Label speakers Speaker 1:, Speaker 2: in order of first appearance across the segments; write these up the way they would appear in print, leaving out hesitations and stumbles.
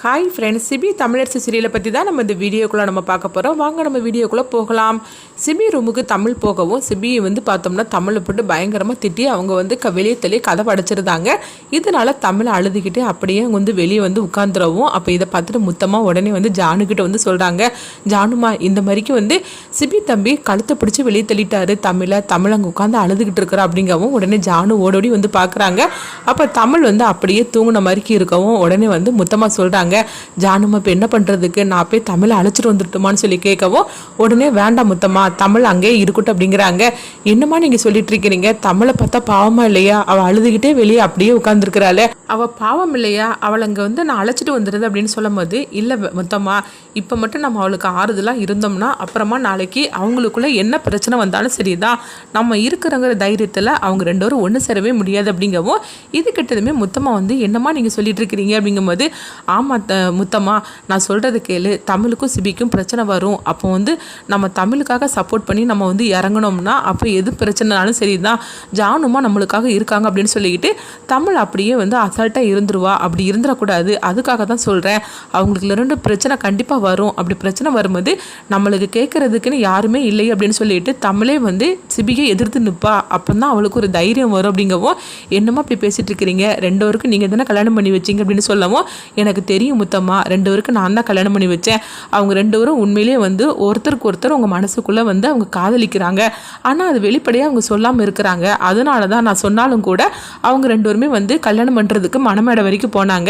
Speaker 1: Hi friends, CP Tamilarasi சீரியலை பற்றி தான் நம்ம இந்த வீடியோக்குள்ளே நம்ம பார்க்க போகிறோம். வாங்க நம்ம வீடியோக்குள்ளே போகலாம். சிபி ரூமுக்கு தமிழ் போகவும் சிபியை பார்த்தோம்னா தமிழை போட்டு பயங்கரமாக திட்டி அவங்க வெளியே தள்ளி கதவை அடைச்சிருந்தாங்க. இதனால் தமிழை அழுதுகிட்டே அப்படியே வெளியே உட்காந்துடவும். அப்போ இதை பார்த்துட்டு முத்தமாக உடனே ஜானுக்கிட்ட சொல்கிறாங்க, ஜானுமா இந்த மாதிரிக்கு சிபி தம்பி கழுத்தை பிடிச்சி வெளியே தள்ளிட்டாரு தமிழை அங்கே உட்காந்து அழுதுகிட்டு இருக்கிறா அப்படிங்கவும் உடனே ஜானு ஓடோடி பார்க்குறாங்க. அப்போ தமிழ் அப்படியே தூங்கின மாதிரிக்கு இருக்கவும் உடனே முத்தமாக சொல்கிறாங்க, ஜானுமா இப்போ என்ன பண்ணுறதுக்கு, நான் போய் தமிழை அழைச்சிட்டு வந்துட்டுமான்னு சொல்லி கேட்கவும் உடனே வேண்டாம் முத்தம்மா, தமிழ் அங்கேயே இருக்கட்டும் அப்படிங்கிறாங்க. என்னம்மா நீங்கள் சொல்லிட்டு இருக்கிறீங்க, தமிழை பார்த்தா பாவமா இல்லையா, அவள் அழுதுகிட்டே வெளியே அப்படியே உட்காந்துருக்கிறாள், அவள் பாவம் இல்லையா, அவளை அங்கே நான் அழைச்சிட்டு வந்துடுது அப்படின்னு சொல்லும் போது, இல்லை முத்தம்மா இப்போ மட்டும் நம்ம அவளுக்கு ஆறுதலாக இருந்தோம்னா அப்புறமா நாளைக்கு அவங்களுக்குள்ள என்ன பிரச்சனை வந்தாலும் சரிதான், நம்ம இருக்கிறங்கிற தைரியத்தில் அவங்க ரெண்டு பேரும் ஒன்று சேரவே முடியாது அப்படிங்கவும் இது கிட்டதுமே முத்தம்மா என்னம்மா நீங்கள் சொல்லிட்டு இருக்கிறீங்க அப்படிங்கும்போது, ஆமாம் முத்தம்மா நான் சொல்கிறது கேளு, தமிழுக்கும் சிபிக்கும் பிரச்சனை வரும், அப்போ நம்ம தமிழுக்காக சப்போர்ட் பண்ணி நம்ம இறங்கணும்னா அப்போ எது பிரச்சனைனாலும் சரி தான், ஜானுமா நம்மளுக்காக இருக்காங்க அப்படின்னு சொல்லிக்கிட்டு தமிழ் அப்படியே அசால்ட்டாக இருந்துருவா, அப்படி இருந்துடக்கூடாது, அதுக்காக தான் சொல்கிறேன், அவங்களுக்கு ரெண்டு பிரச்சனை கண்டிப்பாக வரும், அப்படி பிரச்சனை வரும்போது நம்மளுக்கு கேட்குறதுக்குன்னு யாருமே இல்லை அப்படின்னு சொல்லிட்டு தமிழே சிபியை எதிர்த்து நிற்பா, அப்போ தான் அவளுக்கு ஒரு தைரியம் வரும் அப்படிங்கவும், என்னம்மா அப்படி பேசிகிட்டு இருக்கிறீங்க, ரெண்டு பேருக்கும் நீங்கள் தானே கல்யாணம் பண்ணி வச்சிங்க அப்படின்னு சொல்லவும், எனக்கு தெரியும் முத்தம்மா, ரெண்டு பேருக்கு நான் தான் கல்யாணம் பண்ணி வச்சேன், அவங்க ரெண்டு பேரும் உண்மையிலேயே ஒருத்தருக்கு ஒருத்தர் உங்கள் மனசுக்குள்ளே அவங்க காதலிக்கிறாங்க, ஆனால் அது வெளிப்படையாக அவங்க சொல்லாமல் இருக்கிறாங்க, அதனால தான் நான் சொன்னாலும் கூட அவங்க ரெண்டு பேருமே கல்யாணம் பண்ணுறதுக்கு மனமேடை வரைக்கும் போனாங்க,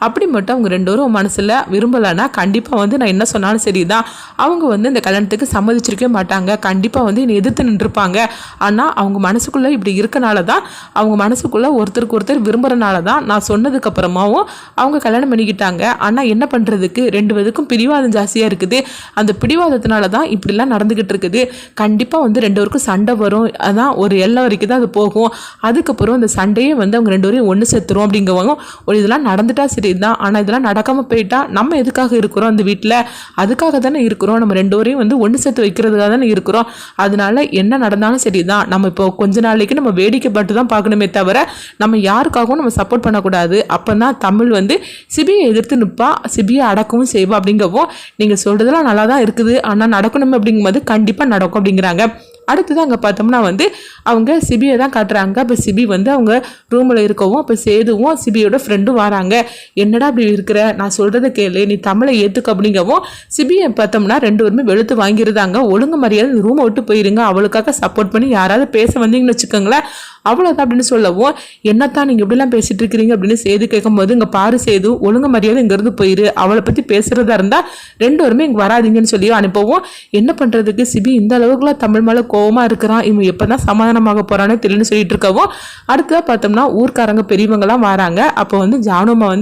Speaker 1: அப்படி மட்டும் அவங்க ரெண்டு பேரும் மனசில் விரும்பலைன்னா கண்டிப்பாக நான் என்ன சொன்னாலும் சரி தான், அவங்க இந்த கல்யாணத்துக்கு சம்மதிச்சிருக்கவே மாட்டாங்க, கண்டிப்பாக என்னை எதிர்த்து நின்றுப்பாங்க, ஆனால் அவங்க மனசுக்குள்ளே இப்படி இருக்கனால தான், அவங்க மனசுக்குள்ளே ஒருத்தருக்கு ஒருத்தர் விரும்புகிறனால தான் நான் சொன்னதுக்கப்புறமாவும் அவங்க கல்யாணம் பண்ணிக்கிட்டாங்க, ஆனால் என்ன பண்ணுறதுக்கு ரெண்டு பேருக்கும் பிடிவாதம் ஜாஸ்தியாக இருக்குது, அந்த பிடிவாதத்தினால தான் இப்படிலாம் நடந்துக்கிட்டு இருக்குது, கண்டிப்பாக ரெண்டு பேருக்கும் சண்டை வரும், அதான் ஒரு எல்லை வரைக்கும் தான் அது போகும், அதுக்கப்புறம் அந்த சண்டையே அவங்க ரெண்டு பேரையும் ஒன்று சேர்த்துரும் அப்படிங்கிறவங்க ஒரு இதெல்லாம் நடந்துட்டா சரி தான், ஆனால் இதெல்லாம் நடக்காமல் போயிட்டா நம்ம எதுக்காக இருக்கிறோம் அந்த வீட்டில், அதுக்காக தானே இருக்கிறோம், நம்ம ரெண்டு பேரையும் ஒன்று சேர்த்து வைக்கிறதுக்காக தானே இருக்கிறோம், அதனால என்ன நடந்தாலும் சரி தான், நம்ம இப்போ கொஞ்ச நாளைக்கு நம்ம வேடிக்கை பார்த்து தான் பார்க்கணுமே தவிர நம்ம யாருக்காகவும் நம்ம சப்போர்ட் பண்ணக்கூடாது, அப்போ தான் தமிழ் சிபியை எதிர்த்து நிற்பா, சிபியை அடக்கவும் செய்வா அப்படிங்கவும், நீங்கள் சொல்கிறதெல்லாம் நல்லா தான் இருக்குது, ஆனால் நடக்கணும் அப்படிங்கும்போது கண்டிப்பாக நடக்கும் அப்படிங்கிறாங்க. அடுத்தது அங்கே பார்த்தோம்னா அவங்க சிபியை தான் காட்டுறாங்க. அப்போ சிபி அவங்க ரூமில் இருக்கவும், அப்போ சேதுவும் சிபியோட ஃப்ரெண்டும் வராங்க, என்னடா அப்படி இருக்கிற, நான் சொல்கிறத கேளு, நீ தமிழை ஏற்றுக்க அப்படிங்கவும், சிபியை பார்த்தோம்னா ரெண்டு பேருமே வெளுத்து வாங்கிருந்தாங்க, ஒழுங்கு மரியாதை ரூமை விட்டு போயிருங்க, அவளுக்காக சப்போர்ட் பண்ணி யாராவது பேச வந்தீங்கன்னு வச்சுக்கோங்களேன் அவ்வளோதான் அப்படின்னு சொல்லவும், என்னத்தான் நீங்கள் இப்படிலாம் பேசிகிட்டு இருக்கிறீங்க அப்படின்னு சேது கேட்கும்போது, இங்கே பாரு சேது, ஒழுங்கு மரியாதை இங்கேருந்து போயிரு, அவளை பற்றி பேசுகிறதா இருந்தால் ரெண்டு பேருமே இங்கே வராதிங்கன்னு சொல்லி அனுப்பவும், என்ன பண்ணுறதுக்கு சிபி இந்த அளவுக்குலாம் தமிழ் மேலே கோவமாக இருக்கிறான், இவன் எப்போ தான் சமாதானமாக போகிறானே தெரியலன்னு சொல்லிட்டு இருக்கவும், அடுத்ததாக பார்த்தோம்னா ஊர்க்காரங்க பெரியவங்களாம் வராங்க. அப்போ ஜானுமா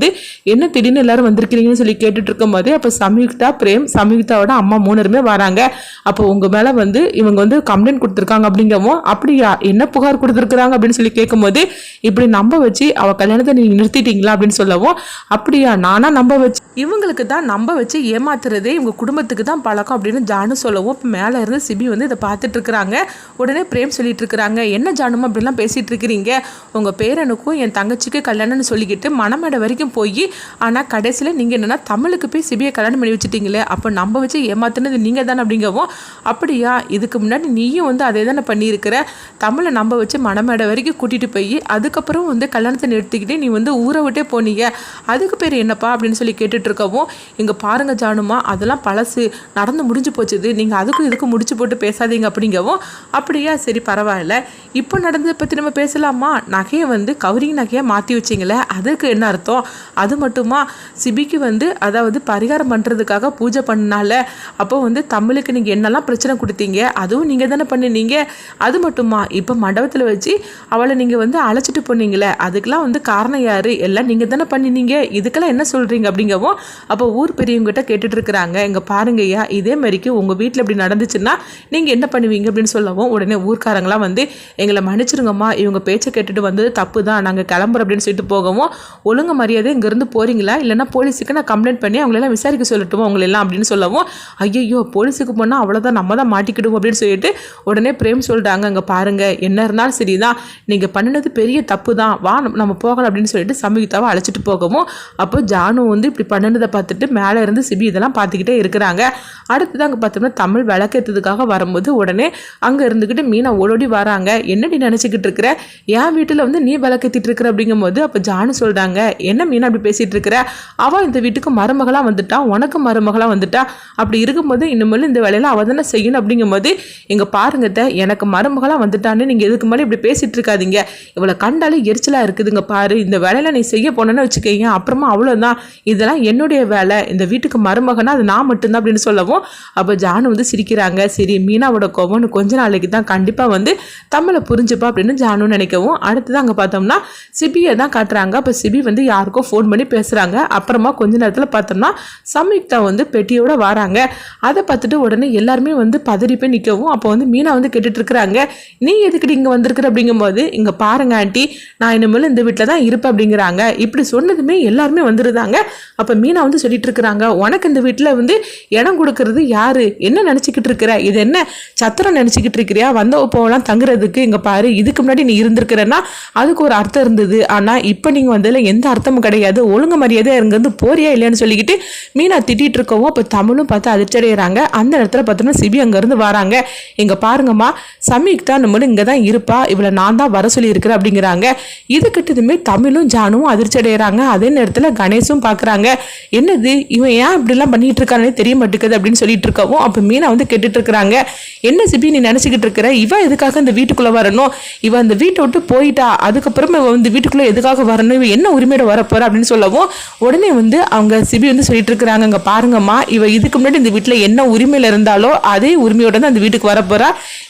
Speaker 1: என்ன திடீர்னு எல்லாரும் வந்திருக்கிறீங்கன்னு சொல்லி கேட்டுட்டு இருக்கும் போதே அப்போ சம்யுக்தா, பிரேம், சம்யுக்தாவோட அம்மா மூணருமே வராங்க. அப்போ உங்கள் மேலே இவங்க கம்ப்ளைண்ட் கொடுத்துருக்காங்க அப்படிங்கவும், அப்படியா என்ன புகார் கொடுத்துருக்குறாங்க அப்படின்னு சொல்லி கேட்கும்போது, இப்படி நம்ப வச்சு அவ கல்யாணத்தை நீங்க நிறுத்திட்டீங்களா அப்படின்னு சொல்லவும், அப்படியா நானா நம்ப வச்சு, இவங்களுக்கு தான் நம்ப வச்சு ஏமாத்துறதே இவங்க குடும்பத்துக்கு தான் பழக்கம் அப்படின்னு ஜானு சொல்லவும், இப்போ மேலே இருந்து சிபி இதை பார்த்துட்டு இருக்கிறாங்க. உடனே பிரேம் சொல்லிட்டு இருக்கிறாங்க, என்ன ஜானுமா அப்படிலாம் பேசிட்டு இருக்கிறீங்க, உங்கள் பேரனுக்கும் என் தங்கச்சிக்கு கல்யாணம்னு சொல்லிக்கிட்டு மனமேடை வரைக்கும் போய், ஆனால் கடைசியில் நீங்கள் என்னன்னா தமிழுக்கு போய் சிபியை கல்யாணம் பண்ணி வச்சுட்டீங்களே, அப்போ நம்ப வச்சு ஏமாத்துனது நீங்கள் தானே அப்படிங்கவும், அப்படியா இதுக்கு முன்னாடி நீயும் அதே தானே பண்ணியிருக்கிற, தமிழை நம்ப வச்சு மனமேடை வரைக்கும் கூட்டிகிட்டு போய் அதுக்கப்புறம் கல்யாணத்தை நிறுத்திக்கிட்டு நீ ஊரை விட்டே போனீங்க, அதுக்கு பேர் என்னப்பா அப்படின்னு சொல்லி கேட்டுட்டு இருக்கவும், இங்கே பாருங்க ஜானுமா, அதெல்லாம் பழசு, நடந்து முடிஞ்சு போச்சுது, நீங்கள் அதுக்கும் இதுக்கும் முடிச்சு போட்டு பேசாதீங்க அப்படிங்கவும், அப்படியா சரி பரவாயில்ல, இப்போ நடந்ததை பற்றி நம்ம பேசலாமா, நகையை கவரிங் நகையாக மாற்றி வச்சிங்களே அதுக்கு என்ன அர்த்தம், அது மட்டுமா சிபிக்கு அதாவது பரிகாரம் பண்ணுறதுக்காக பூஜை பண்ணனால, அப்போ தமிழுக்கு நீங்கள் என்னெல்லாம் பிரச்சனை கொடுத்தீங்க அதுவும் நீங்கள் தானே பண்ணினீங்க, அது மட்டுமா இப்போ மண்டபத்தில் வச்சு அவளை நீங்கள் அழைச்சிட்டு போனீங்களே அதுக்கெல்லாம் காரணம் யார், எல்லாம் நீங்கள் தானே பண்ணினீங்க, இதுக்கெல்லாம் என்ன சொல்கிறீங்க அப்படிங்கவும், அப்போ ஊர் பெரியவங்ககிட்ட கேட்டுட்டு இருக்கிறாங்க, இங்கே பாருங்கய்யா இதே மாதிரிக்கு உங்கள் வீட்டில் இப்படி நடந்துச்சுன்னா நீங்கள் என்ன பண்ணுவீங்க அப்படின்னு சொல்லவும், உடனே ஊர்க்காரங்களாம் எங்களை மன்னிச்சிருங்கம்மா, இவங்க பேச்சை கேட்டுட்டு வந்தது தப்பு தான், நாங்கள் கிளம்புறோம் அப்படின்னு சொல்லிட்டு போகவும், ஒழுங்கு மரியாதை இங்கேருந்து போகிறீங்களா இல்லைன்னா போலீஸுக்கு நான் கம்ப்ளைண்ட் பண்ணி அவங்களெல்லாம் விசாரிக்க சொல்லட்டுமோ அவங்களெல்லாம் அப்படின்னு சொல்லவும், ஐயோ போலீஸுக்கு போனால் அவ்வளோதான் நம்ம தான் மாட்டிக்கிடுவோம் அப்படின்னு சொல்லிட்டு உடனே பிரேம் சொல்லிட்டாங்க, அங்கே பாருங்கள் என்ன இருந்தாலும் சரி தான், நீங்கள் பண்ணினது பெரிய தப்பு தான், வா நம்ம போகலாம் அப்படின்னு சொல்லிட்டு சம்யுக்தாவை அழைச்சிட்டு போகவும், அப்போ ஜானு இப்படி பண்ணினதை பார்த்துட்டு மேலே இருந்து சிபி இதெல்லாம் பார்த்துக்கிட்டே இருக்கிறாங்க. அடுத்தது அங்கே பார்த்தோம்னா தமிழ் விளக்கேற்றதுக்காக வரும்போது உடனே அங்கே இருந்துக்கிட்டு மீனா ஓடோடி வராங்க. என்னடி நினச்சிக்கிட்டு இருக்கிற, என் வீட்டில் வந்து நீ விளக்கேற்றிட்டு இருக்கிற அப்படிங்கும்போது அப்போ ஜானு சொல்கிறாங்க, என்ன மீனா அப்படி பேசிகிட்டு இருக்கிற, அவள் இந்த வீட்டுக்கு மருமகளாக வந்துட்டா, உனக்கு மருமகளாக வந்துட்டா, அப்படி இருக்கும்போது இனிமேல் இந்த வேலையில் அவள் தானே செய்யணும் அப்படிங்கும்போது இங்கே பாருங்கத்த, எனக்கு மருமகளாக வந்துட்டான்னு நீங்கள் எதுக்கு மேலே இப்படி பேசிகிட்டு இருக்காதீங்க, இவளை கண்டாலே எரிச்சலாக இருக்குதுங்க பாரு, இந்த வேலையில் நீ செய்ய போனேன்னு வச்சுக்கோங்க, அப்புறமா அவ்வளோதான், இதெல்லாம் என்னுடைய வேலை, இந்த வீட்டுக்கு மருமகனா அது நான் மட்டும்தான் அப்படின்னு சொல்லவும் அப்போ ஜானு வந்து சிரிக்கிறாங்க. சரி மீனாவோட கோவம்னு கொஞ்ச நாளைக்கு தான் கண்டிப்பாக வந்து தமிழை புரிஞ்சுப்பா அப்படின்னு ஜானு நினைக்கவும் அடுத்தது அங்கே பார்த்தோம்னா சிபியை தான் காட்டுறாங்க. அப்போ சிபி வந்து யாருக்கோ ஃபோன் பண்ணி பேசுகிறாங்க. அப்புறமா கொஞ்ச நேரத்தில் பார்த்தோம்னா சம்யுக்தா வந்து பெட்டியோட வராங்க. அதை பார்த்துட்டு உடனே எல்லாருமே வந்து பதறி போய் நிற்கவும் அப்போ வந்து மீனா வந்து கேட்டுட்டு இருக்கிறாங்க, நீ எதுக்கிட்டு இங்கே வந்திருக்கிற அப்படிங்கும்போது இங்கே பாருங்க ஆண்டி, நான் இனிமேல் இந்த வீட்டில் தான் இருப்பேன் அப்படிங்கிறாங்க. இப்படி சொன்னதுமே எல்லாருமே வந்துருந்தாங்க. அப்போ மீனா வந்து சொல்லிட்டு இருக்கிறாங்க, உனக்கு இந்த வீட்டில் வந்து இடம் கொடுக்கறது யாரு, என்ன நினச்சிக்கிட்டு இருக்கிற, இது என்ன சத்திரம் நினச்சிக்கிட்டு இருக்கிறியா, வந்தவ போகலாம் தங்குறதுக்கு, இங்கே பாரு இதுக்கு முன்னாடி நீ இருந்திருக்கிறன்னா அதுக்கு ஒரு அர்த்தம் இருந்தது, ஆனால் இப்போ நீங்கள் வந்ததில் எந்த அர்த்தமும் கிடையாது, ஒழுங்கு மரியாதையாக இருந்து போறியா இல்லையான்னு சொல்லிக்கிட்டு மீனா திட்டிகிட்டு இருக்கவும் அப்போ தமிழும் பார்த்து அதிர்ச்சி அடைகிறாங்க. அந்த இடத்துல பார்த்தோம்னா சிபி அங்கேருந்து வராங்க. இங்கே பாருங்கம்மா, சம்யுக்தா நம்மளும் இங்கே தான் இருப்பா, இவளை நான் தான் வர சொல்லி இருக்கிறேன் அப்படிங்கிறாங்க. இதுக்கிட்டதுமே தமிழும் ஜானுவும் அதிர்ச்சி அடைகிறாங்க. அதே நேரத்தில் கணேஷும் பார்க்குறாங்க, என்னது இவன் ஏன் இப்படிலாம் பண்ணிட்டு இருக்கானே தெரிய மாட்டேங்குது அப்படின்னு சொல்லிட்டு இருக்கவும் அப்போ மீனா வந்து கேட்டுட்டு இருக்கிறாங்க, என்ன சிபி நீ நினச்சிக்கிட்டு இருக்கிற, இவன் எதுக்காக இந்த வீட்டுக்குள்ளே வரணும், இவன் அந்த வீட்டை விட்டு போயிட்டா, அதுக்கப்புறம் இவன் இந்த வீட்டுக்குள்ளே எதுக்காக வரணும், இவன் என்ன உரிமையோட வரப்போற அப்படின்னு சொல்லவும் உடனே வந்து அவங்க சிபி வந்து சொல்லிட்டு இருக்கிறாங்க, அங்கே பாருங்கம்மா, இவ இதுக்கு முன்னாடி இந்த வீட்டில் என்ன உரிமையில் இருந்தாலோ அதே உரிமையோட தான் அந்த வீட்டுக்கு வரப்போறா,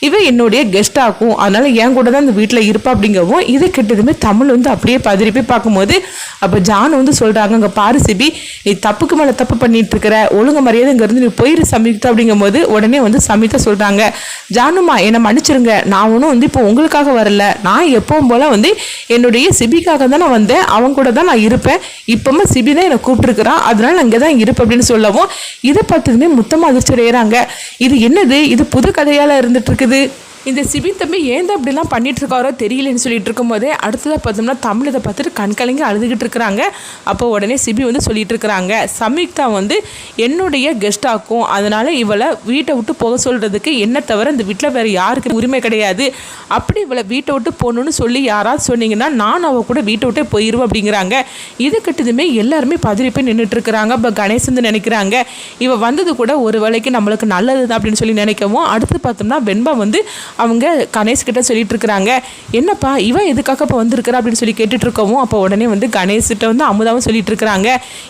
Speaker 1: இவன் என்னுடைய கெஸ்ட் ஆகும், அதனால என் கூட தான் இந்த வீட்டில் இருப்பா அப்படிங்கவும் இது கிட்டதுமே தமிழ் வந்து அப்படியே பதறி போய் பார்க்கும்போது அப்போ ஜான் வந்து சொல்கிறாங்க, அங்கே பாரு சிபி, நீ தப்புக்கு மேலே தப்பு பண்ணிட்டு இருக்கிற, ஒழுங்கு மரியாதை இங்கேருந்து நீ போயிரு சம்யுக்தா அப்படிங்கும்போது உடனே வந்து சம்யுக்தா சொல்கிறாங்க, ஜானுமா என்னை மன்னிச்சிருங்க, நான் ஒன்றும் வந்து இப்போ உங்களுக்காக வரல, நான் எப்பவும் போல் வந்து என்னுடைய சிபிக்காக தான் நான் வந்தேன், அவங்க கூட தான் நான் இருப்பேன், இப்போமா சிபி தான் என்னை கூப்பிட்டுருக்குறான், அதனால நான் இங்கே தான் இருப்பேன் அப்படின்னு சொல்லவும் இதை பார்த்ததுமே மொத்தமாக அதிர்ச்சி அடைகிறாங்க. இது என்னது, இது புது கதையால் இருந்துட்டு இருக்குது, இந்த சிபி தம்பி ஏன் தான் இப்படிலாம் பண்ணிட்டு இருக்காரோ தெரியலன்னு சொல்லிட்டு இருக்கும்போதே அடுத்ததாக பார்த்தோம்னா தமிழ் இதை பார்த்துட்டு கண்கலங்கி அழுதுகிட்டு இருக்கிறாங்க. அப்போ உடனே சிபி வந்து சொல்லிட்டு இருக்கிறாங்க, சம்யுக்தா வந்து என்னுடைய கெஸ்ட் ஆக்கும், அதனால இவளை வீட்டை விட்டு போக சொல்றதுக்கு என்ன தவிர இந்த வீட்டில் வேற யாருக்கு உரிமை கிடையாது, அப்படி இவளை வீட்டை விட்டு போகணும்னு சொல்லி யாராவது சொன்னீங்கன்னா நான் அவ கூட வீட்டை விட்டே போயிடுவேன் அப்படிங்கிறாங்க. இது கிட்டதுமே எல்லாருமே பதறி போய் நின்றுட்டு இருக்கிறாங்க. இப்போ கணேஷ் வந்து நினைக்கிறாங்க, இவ வந்தது கூட ஒரு வேளைக்கு நம்மளுக்கு நல்லது தான் அப்படின்னு சொல்லி நினைக்கவும் அடுத்து பார்த்தோம்னா வெண்பா வந்து அவங்க கணேஷ் கிட்ட சொல்லிட்டு இருக்கிறாங்க, என்னப்பா இவன் எதுக்காக இப்போ வந்திருக்கிறா அப்படின்னு சொல்லி கேட்டுட்டு இருக்கவும் அப்போ உடனே வந்து கணேஷ்கிட்ட வந்து அமுதாவும் சொல்லிட்டு இருக்கிறாங்க,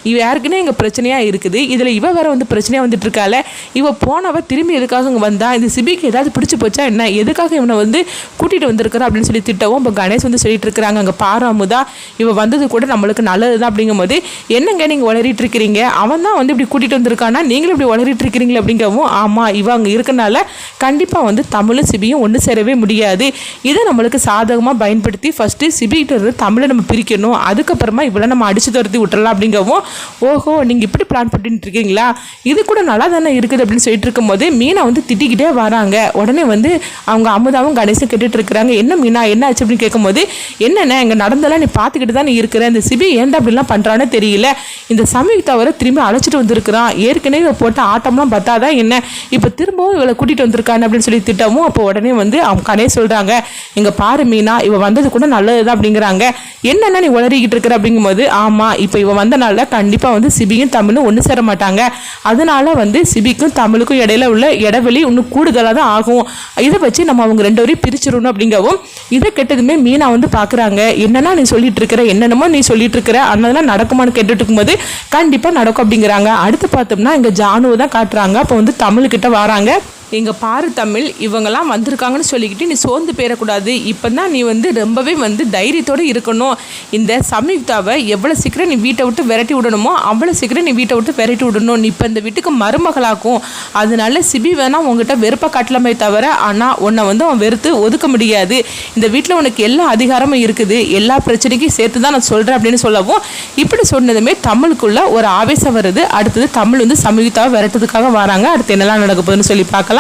Speaker 1: இவ யாருக்குன்னே இங்கே பிரச்சனையாக இருக்குது, இதில் இவ வேற வந்து பிரச்சனையாக வந்துட்டு இருக்கால, இவ போனவ திரும்பி எதுக்காக இங்கே வந்தா, இந்த சிபிக்கு ஏதாவது பிடிச்சி போச்சா என்ன, எதுக்காக இவனை வந்து கூட்டிகிட்டு வந்திருக்கிறா அப்படின்னு சொல்லி திட்டவும் இப்போ கணேஷ் வந்து சொல்லிட்டு இருக்கிறாங்க, அங்கே பாரு அமுதா, இவ வந்தது கூட நம்மளுக்கு நல்லது தான் அப்படிங்கும்போது என்னங்க நீங்கள் வளரிட்டு இருக்கிறீங்க, அவன் தான் வந்து இப்படி கூட்டிகிட்டு வந்திருக்கானா நீங்களும் இப்படி வளரிட்டு இருக்கிறீங்களே அப்படிங்கவும் ஆமாம் இவ அங்கே இருக்கனால கண்டிப்பாக வந்து தமிழும் சிபியும் ஒன்று சேரவே முடியாது, இதை நம்மளுக்கு சாதகமாக பயன்படுத்தி ஃபஸ்ட்டு சிபிகிட்ட இருந்து தமிழை நம்ம பிரிக்கணும், அதுக்கப்புறமா இவ்வளோ நம்ம அடித்து துரத்தி விட்டுறலாம் அப்படிங்கவும் ஓஹோ நீங்கள் இப்படி பிளான் பண்ணிட்டு இருக்கீங்களா, இது கூட நல்லா தானே இருக்குது அப்படின்னு சொல்லிட்டு இருக்கும்போது மீனா வந்து திட்டிக்கிட்டே வராங்க. உடனே வந்து அவங்க அமுதாவும் கணேசும் கேட்டுட்டு இருக்கிறாங்க, என்ன மீனா என்ன ஆச்சு அப்படின்னு கேட்கும்போது என்னென்ன இங்கே நடந்தெல்லாம் நீ பார்த்துக்கிட்டு தான் நீ இருக்கிற, இந்த சிபி ஏன்டா அப்படிலாம் பண்ணுறான்னு தெரியல, இந்த சம்யுக்தாவை திரும்பி அழைச்சிட்டு வந்திருக்கிறான், ஏற்கனவே போட்ட ஆட்டம்லாம் பார்த்தாதான் என்ன இப்போ திரும்பவும் இவளை கூட்டிகிட்டு வந்திருக்கான்னு அப்படின்னு சொல்லி திட்டவும் அப்போ உடனே வந்து அவங்க கணேஷ் சொல்கிறாங்க, இங்கே பாரு மீனா இவ வந்தது கூட நல்லது தான் அப்படிங்கிறாங்க, என்னென்ன நீ உளறிக்கிட்டு இருக்கிற அப்படிங்கும்போது ஆமாம் இப்போ இவ வந்தனால கண்டிப்பாக வந்து சிபியும் தமிழும் ஒன்று சேர மாட்டாங்க, அதனால வந்து சிபிக்கும் தமிழுக்கும் இடையில உள்ள இடைவெளி இன்னும் கூடுதலாக தான் ஆகும், இதை வச்சு நம்ம அவங்க ரெண்டு வரையும் பிரிச்சிடணும் அப்படிங்கவும் இதை கெட்டதுமே மீனா வந்து பார்க்குறாங்க, என்னன்னா நீ சொல்லிட்டு இருக்கிற என்னென்னமோ நீ சொல்லிட்டு இருக்கிற அதெல்லாம் நடக்குமான்னு கேட்டுட்டு இருக்கும்போது கண்டிப்பாக நடக்கும் அப்படிங்கிறாங்க. அடுத்து பார்த்தோம்னா இங்கே ஜானுவை தான் காட்டுறாங்க. அப்போ வந்து தமிழ்கிட்ட வராங்க, இங்கே பாரு தமிழ் இவங்கெல்லாம் வந்திருக்காங்கன்னு சொல்லிக்கிட்டு நீ சோர்ந்து போயிடக்கூடாது, இப்போ தான் நீ வந்து ரொம்பவே வந்து தைரியத்தோடு இருக்கணும், இந்த சம்யுக்தாவை எவ்வளோ சீக்கிரம் நீ வீட்டை விட்டு விரட்டி விடணுமோ அவ்வளோ சீக்கிரம் நீ வீட்டை விட்டு விரட்டி விடணும், நீ இப்போ இந்த வீட்டுக்கு மருமகளாக்கும், அதனால சிபி வேணால் உங்ககிட்ட வெறுப்பை காட்டலாமே தவிர ஆனால் உன்னை வந்து அவன் வெறுத்து ஒதுக்க முடியாது, இந்த வீட்டில் உனக்கு எல்லா அதிகாரமும் இருக்குது, எல்லா பிரச்சனைக்கும் சேர்த்து தான் நான் சொல்கிறேன் அப்படின்னு சொல்லவும் இப்படி சொன்னதுமே தமிழுக்குள்ள ஒரு ஆவேசம் வருது. அடுத்தது தமிழ் வந்து சம்யுக்தாவை விரட்டுறதுக்காக வராங்க. அடுத்து என்னெல்லாம் நடக்க போகுதுன்னு சொல்லி பார்க்கலாம்.